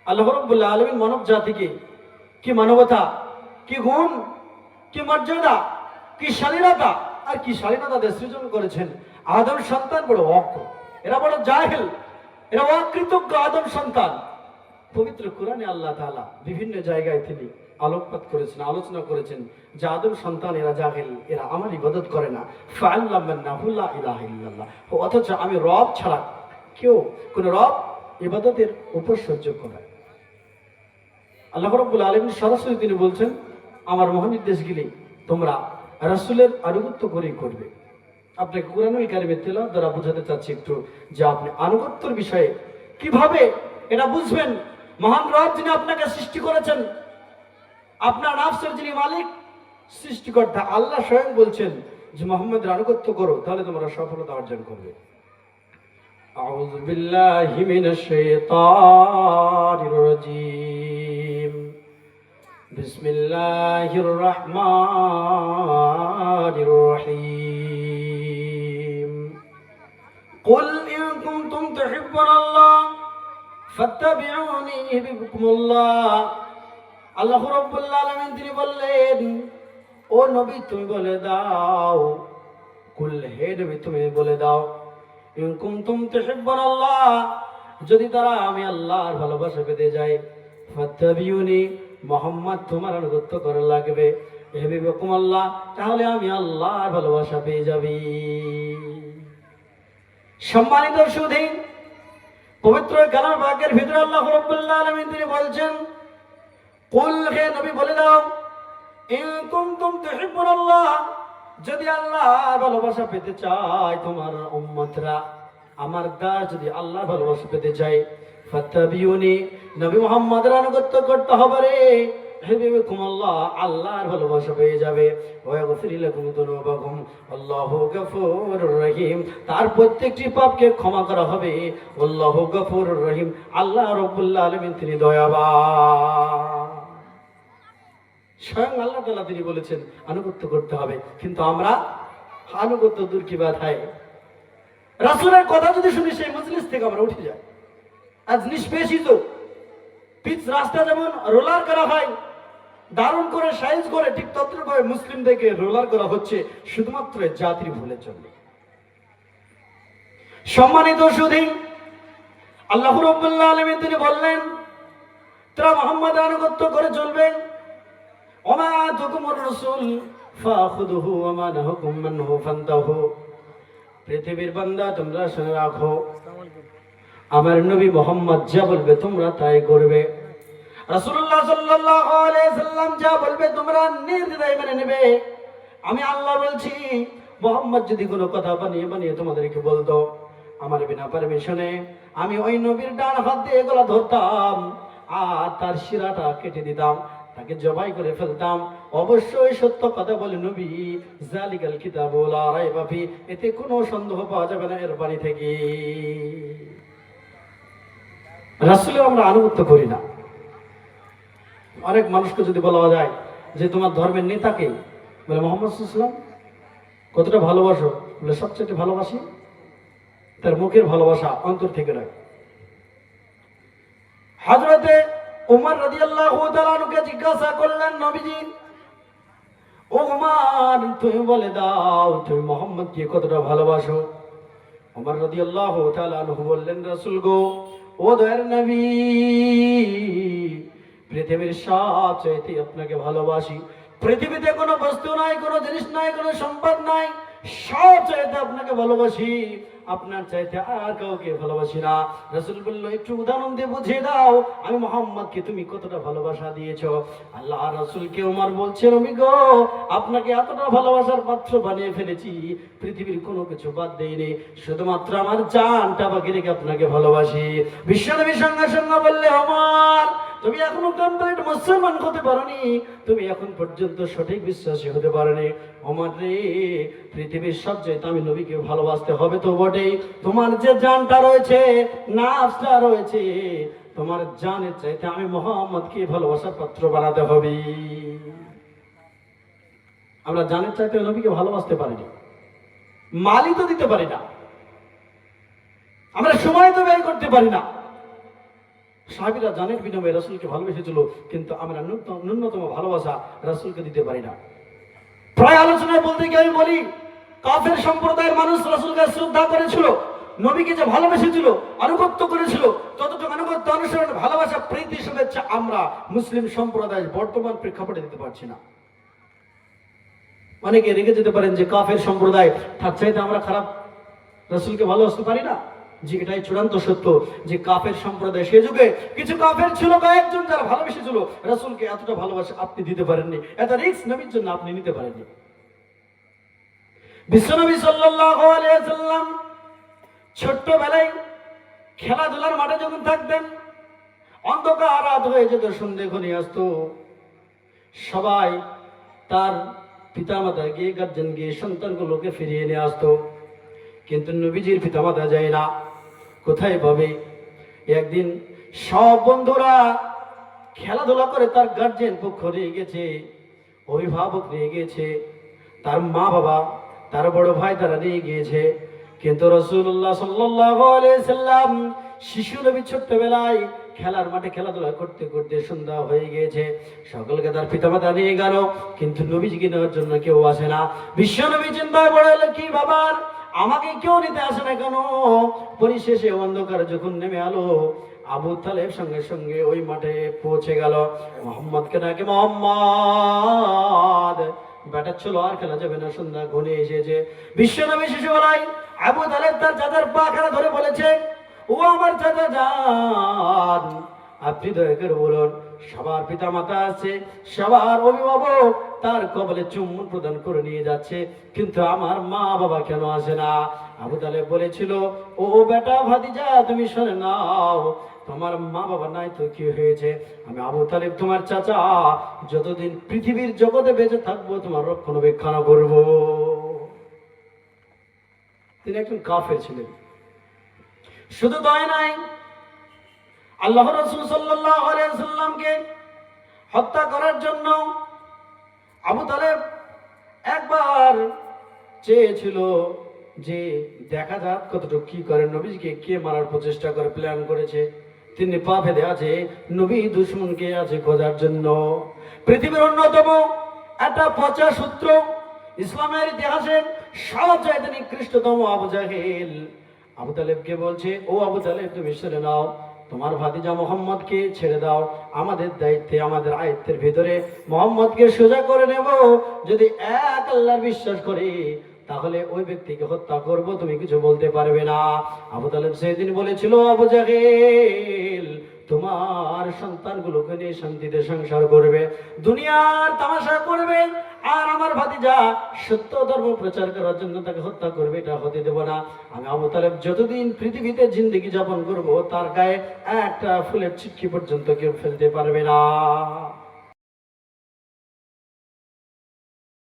আল্লাহ রাব্বুল আলামিন মানব জাতিকে কি মানবতা, কি গুণ, কি মর্যাদা, কি শালীনতা আর কি শালীনতা দিয়ে সৃজন করেছেন। আদম সন্তান বড় অজ্ঞ, এরা বড় জাহেল, এরা অকৃতজ্ঞ আদম সন্তান। পবিত্র কোরআনে আল্লাহ তাআলা বিভিন্ন জায়গায় তিনি আলোকপাত করেছেন, আলোচনা করেছেন যে আদম সন্তান এরা জাহেল, এরা আমার ইবাদত করে না। ফাআল্লামান্নাহু লা ইলাহা ইল্লাল্লাহ, অথচ আমি রব ছাড়া কেউ কোন রব ইবাদতের উপর সহ্য করে। আল্লাহ রাব্বুল আলামিন সরাসরি তিনি বলছেন আমার মহানির্দেশ গেলে তোমরা রাসূলের আনুগত্য করেই করবে। আপনাকে কুরআনুল কারীমের তেলাওয়াত দ্বারা বোঝাতে চাচ্ছি একটু যে আপনি আনুগত্যের বিষয়ে কিভাবে এটা বুঝবেন। মহান রব যিনি আপনাকে সৃষ্টি করেছেন, আপনার নাফসের যিনি মালিক, সৃষ্টিকর্তা আল্লাহ স্বয়ং বলছেন যে মুহাম্মদের আনুগত্য করো, তাহলে তোমরা সফলতা অর্জন করবে। আউযু বিল্লাহি মিনাশ শাইতানির রাজীম। বিসমিল্লাহির রহমানির রহিম। কুল ইন কুনতুম তুহিব্বুনাল্লাহ ফাত্তাবিউনি ইউহিব্বুকুমুল্লাহ। আল্লাহ রাব্বুল আলামিন তিনি বললেন, ও নবী তুমি বলে দাও, কুল হে নবী তুমি বলে দাও, ইন কুনতুম তুহিব্বুনাল্লাহ, যদি তারা আমি আল্লাহর ভালোবাসা পেতে যায়, ফাত্তাবিউনি মুহাম্মদ তোমার আনুগত্য করা লাগবে, ইউহিব্বুকুমুল্লাহ তাহলে আমি আল্লাহর ভালোবাসা পেয়ে যাবি। সম্মানিত সুধী, পবিত্র কালাম পাকের ভিতরে আল্লাহ রাব্বুল আলামিন তিনি বলছেন, কুল হে নবী বলে দাও, ইন কুনতুম তুহিব্বুনাল্লাহ, যদি আল্লাহর ভালোবাসা পেতে চায় তোমার উম্মতরা, আমার দাস যদি আল্লাহর ভালোবাসা পেতে চায়, ফাত্তাবিউনি নবী মুহাম্মদের আনুগত্য করতে হবে রে, ইউহিব্বুকুমুল্লাহ আল্লাহর ভালোবাসা পেয়ে যাবে, ওয়া ইয়াগফির লাকুম যুনুবাকুম আল্লাহু গফুরুর রহিম, তার প্রত্যেকটি পাপকে ক্ষমা করা হবে, আল্লাহু গফুরুর রহিম, আল্লাহ রাব্বুল আলামিন তিনি দয়াবান। স্বয়ং আল্লাহ তাআলা তিনি বলেছেন আনুগত্য করতে হবে, কিন্তু আমরা আনুগত্য দূর কি বাধায়, রাসূলের কথা যদি শুনি সেই মজলিস থেকে আমরা উঠে যাই। আজ নিষ্পেষিত পিচ রাস্তা যেমন রোলার করা হয়, দারুণ করে সাইজ করে, ঠিক তদ্রুপভাবে মুসলিমদেরকে রোলার করা হচ্ছে শুধুমাত্র জাতির ভুলের জন্য। সম্মানিত সুধী, আল্লাহ রাব্বুল আলামিন তিনি বললেন তারা মুহাম্মদের আনুগত্য করে চলবেন। ওমা আতাকুমুর রাসূল ফাখুযুহু ওয়া মা নাহাকুম আনহু ফান্তাহু। পৃথিবীর বান্দা তোমরা শুনে রাখো, আমার নবী মুহাম্মদ যা বলবে তোমরা তাই করবে। রাসূলুল্লাহ সাল্লাল্লাহু আলাইহি সাল্লাম যা বলবে তোমরা নির্দ্বিধায় মেনে নেবে। আমি আল্লাহ বলছি, মুহাম্মদ যদি কোনো কথা বানিয়ে বানিয়ে তোমাদেরকে বলতো, আমার বিনা পারমিশনে আমি ওই নবীর ডান হাত দিয়ে গলা ধরতাম আর তার শিরাটা কেটে দিতাম, তাকে জবাই করে ফেলতাম। অবশ্যই সত্য কথা বলে নবী, জালিকাল কিতাবু লা রাইবা ফি, এতে কোনো সন্দেহ পাওয়া যাবে না এর বাণী থেকে। রাসূলের আমরা আনুগত্য করি না। অনেক মানুষকে যদি বলা যায় যে তোমার ধর্মের নেতাকে, বলে মুহাম্মদ সাল্লাল্লাহু আলাইহি ওয়াসাল্লাম, কতটা ভালোবাসো, বলে সবচেয়ে ভালোবাসি। তার মুখের ভালোবাসা অন্তর থেকে নয়। হযরতে উমর রাদিয়াল্লাহু তাআলা আনহুকে জিজ্ঞাসা করলেন, নবীজি ও উমর তুমি বলে দাও তুমি মুহাম্মদকে কতটা ভালোবাসো। উমর রাদিয়াল্লাহু তাআলা আনহু বললেন, রাসূল গো, ও দয়ার নবী, পৃথিবীর সবচাইতে আপনাকে ভালোবাসি। পৃথিবীতে কোনো বস্তু নাই, কোনো জিনিস নাই, কোনো সম্পদ নাই, সবচাইতে আপনাকে ভালোবাসি, আপনার চাইতে আর কাউকে ভালোবাসি না। রাসূল বলল, একটু উদাহরণ দিয়ে বুঝিয়ে দাও আমি মুহাম্মদকে তুমি কতটা ভালোবাসা দিয়েছো। আল্লাহ রাসূলকে ওমর বলছে, নবী গো, আপনাকে এতটা ভালোবাসার পাত্র বানিয়ে ফেলেছি, পৃথিবীর কোনো কিছু বাদ দেইনি, শুধুমাত্র আমার জানটা বাকি রেখে আপনাকে ভালোবাসি। বিশ্বনবী সঙ্গে সঙ্গে বললে, ওমর তুমি এখনো কমপ্লিট মুসলমান হতে পারোনি, তুমি এখন পর্যন্ত সঠিক বিশ্বাসী হতে পারোনি। ওমর রে, পৃথিবীর সবচেয়ে আমি নবীকে ভালোবাসতে হবে তো বটেই, তোমার যে জানটা রয়েছে, নাফসটা রয়েছে, তোমার জানের চাইতে আমি মুহাম্মদকে ভালোবাসার পাত্র বানাতে হবে। আমরা জানের চাইতে নবীকে ভালোবাসতে পারিনি, মালই তো দিতে পারি না, আমরা সময় তো ব্যয় করতে পারি না। সাহাবীরা জানের বিনিময়ে রাসূলকে ভালোবেসেছিল, কিন্তু আমরা ন্যূনতম ভালোবাসা রাসূলকে দিতে পারি না। প্রায় আলোচনায় বলতে গিয়ে আমি বলি, কাফের সম্প্রদায়ের মানুষ রাসূলকে শ্রদ্ধা করেছিল, নবীকে যে ভালোবেসেছিল, আনুগত্য করেছিল, ততটুকু আনুগত্য, অনুসরণ, ভালোবাসা, প্রীতি, শুভেচ্ছা আমরা মুসলিম সম্প্রদায়ের বর্তমান প্রেক্ষাপটে দিতে পারছি না। অনেকে রেগে যেতে পারেন যে কাফের সম্প্রদায় তার চাইতে আমরা খারাপ রাসূলকে ভালোবাসতে পারি না। যে এটাই চূড়ান্ত সত্য যে কাফের সম্প্রদায় সে যুগে কিছু কাফের ছিল, কয়েকজন যারা ভালোবেসেছিল রাসূলকে, এতটা ভালোবাসা আপনি দিতে পারেননি, এত রিস্ক নবীর জন্য আপনি নিতে পারেননি। বিশ্বনবী সাল্লাল্লাহু আলাইহি ওয়াসাল্লাম ছোট্টবেলায় খেলাধুলার মাঠে যখন থাকতেন, অন্ধকার রাত হয়ে যেত, সন্ধ্যে ঘনিয়ে আসতো, সবাই তার পিতামাতা গিয়ে, গার্জেন গিয়ে সন্তানগুলোকে ফিরিয়ে নিয়ে আসতো, কিন্তু নবীজির পিতামাতা যায় না, কোথায় পাবে? একদিন সব বন্ধুরা খেলাধুলা করে তার গার্জেন পক্ষ নিয়ে গেছে, অভিভাবক নিয়ে গিয়েছে, তার মা বাবা, তার বড় ভাই তারা নিয়ে গিয়েছে, কিন্তু রাসূলুল্লাহ সাল্লাল্লাহু আলাইহি সাল্লাম শিশু নবী ছোট্টবেলায় খেলার মাঠে খেলাধুলা করতে করতে সন্ধ্যা হয়ে গিয়েছে, সকলকে তার পিতামাতা নিয়ে গেল, কিন্তু নবীজিকে নেওয়ার জন্য কেউ আসে না। বিশ্ব নবী চিন্তায় পড়ে গেল, কি বাবার আমাকে কেউ নিতে আসে না কেন? পরিশেষে অন্ধকার যখন নেমে আলো, আবু তালেব সঙ্গে সঙ্গে ওই মাঠে পৌঁছে গেল। মোহাম্মদকে ডাকে, মোহাম্মদ বেটা চলো, আর খেলা যাবে না, সন্ধ্যা ঘনিয়ে এসেছে। বিশ্বনবী শিশুবেলায় আবু তালেব তার চাচার পা খানা ধরে বলেছে, ও আমার চাচা যান, আপনি দয়া করে বলুন, সবার পিতা মাতা আছে, সবার অভিভাবক তার কবলে চুম্বন প্রদান করে নিয়ে যাচ্ছে, কিন্তু আমার মা বাবা কেন আসে না? আবু তালেব বলেছিল, ও বেটা ভাতিজা তুমি শুনে নাও, তোমার মা বাবা নাই তো কি হয়েছে? আমি আবু তালেব তোমার চাচা, যতদিন পৃথিবীর জগতে বেঁচে থাকবো তোমার রক্ষণাবেক্ষণ করব। তিনি একজন কাফের ছিলেন। শুধু তাই নাই, আল্লাহ রাসূল সাল্লাল্লাহু আলাইহি ওয়াসাল্লামকে হত্যা করার জন্য আবু তালেব একবার চেয়েছিল যে দেখা যাক কতটুকু কি করে, নবীকে কে মারার প্রচেষ্টা করে, প্ল্যান করেছে। তিনি পা ফেলে আছে নবী দুশমনকে আছে খোঁজার জন্য। পৃথিবীর অন্যতম একটা পচা সূত্র, ইসলামের ইতিহাসে সবচাইতে নিকৃষ্টতম আবু জাহেল আবু তালেবকে বলছে, ও আবু তালেব তুমি শুনে নাও, তোমার ভাতিজা মোহাম্মদকে ছেড়ে দাও, আমাদের দায়িত্বে, আমাদের আয়ত্তের ভিতরে মোহাম্মদকে সোজা করে নেব, যদি এক আল্লাহর বিশ্বাস করি তাহলে ওই ব্যক্তিকে হত্যা করব, তুমি কিছু বলতে পারবে না। আবু তালেব সেদিন বলেছিল, আবু জাহেল তোমার সন্তানগুলোকে নিয়ে শান্তিতে সংসার করবে, দুনিয়ার তামাশা করবে, আর আমার ভাতিজা সত্য ধর্ম প্রচার করার জন্য তাকে হত্যা করবে, এটা হতে দেব না। আমি আবু তালেব যতদিন পৃথিবীতে জিন্দেগি যাপন করব, তার গায়ে একটা ফুলের ছিটকি পর্যন্ত কেউ ফেলতে পারবে না।